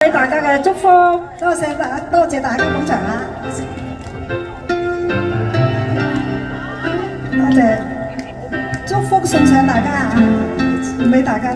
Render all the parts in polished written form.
俾大家嘅祝福，多謝大家捧場啊！多謝祝福送上大家啊，送俾大家。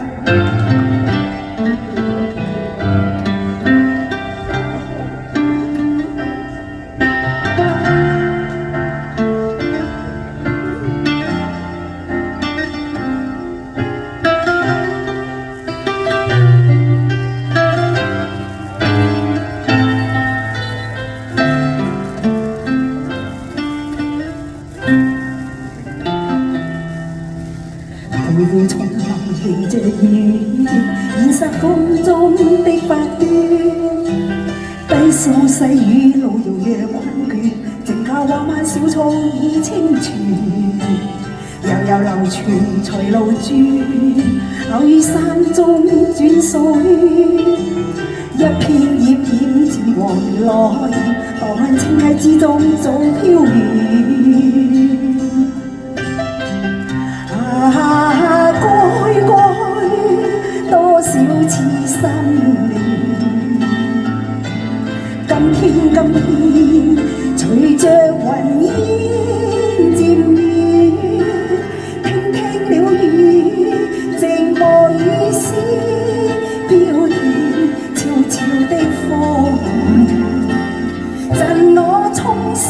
徘徊叢林迎着雨，現實風中的發端，低訴細雨路遙夜困倦，靜靠畫漫小草已清泉，悠悠流傳隨路轉，偶於山中轉數圈，一片葉染漸黃落葉，蕩向清溪之中早飄遠。少次心亂，今天，隨着雲煙漸遠，聽了雨，靜默雨絲飄斷，悄悄的風，贈我衷心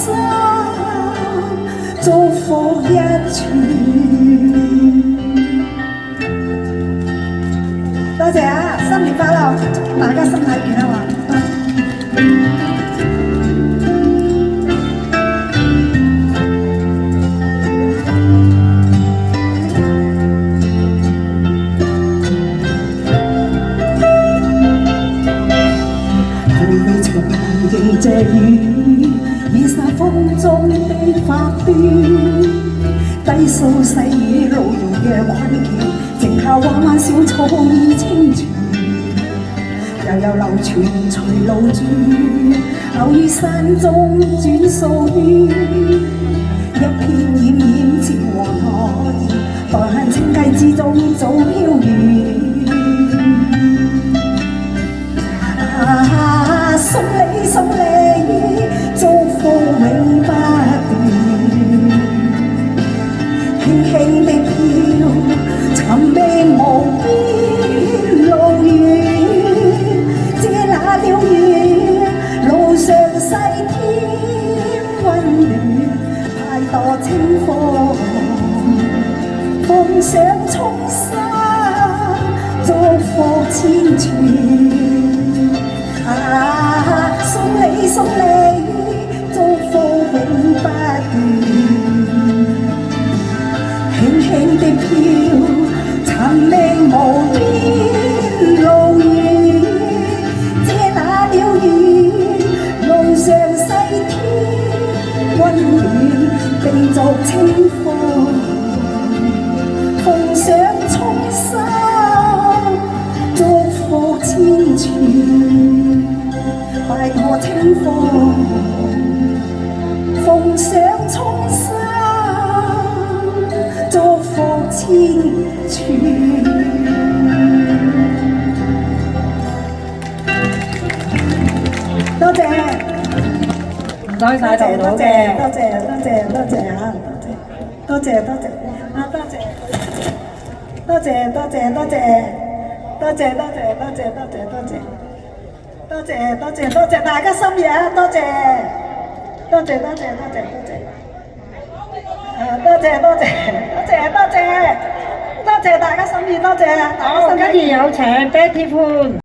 祝福一串。多謝啊！新年快樂，祝大家身體健康啊！徘徊叢林迎着雨，現實風中的發端，低訴細雨路遙夜困倦。靜靠畫漫小草已清泉，悠悠流傳隨路轉，偶於山中轉數圈，一片掩漸黃落葉，待向清溪之中早飄遠。送你，祝福永不斷，輕輕的飄。尋覓無邊路遠，這那了遠，路上細添溫暖，太多清風，奉上衷心祝福千串。送你，祝福永不斷，輕輕的飄。尋覓無邊路遠，這那了遠，路上細添溫暖，並作清風，奉上衷心祝福千串，拜託清風，奉上衷心。祝福千串。多謝，唔該晒豆豆嘅，多謝啊，多謝啊，多謝大家心意啊，多謝大家心意，多謝。好，跟住有請 Betty Poon。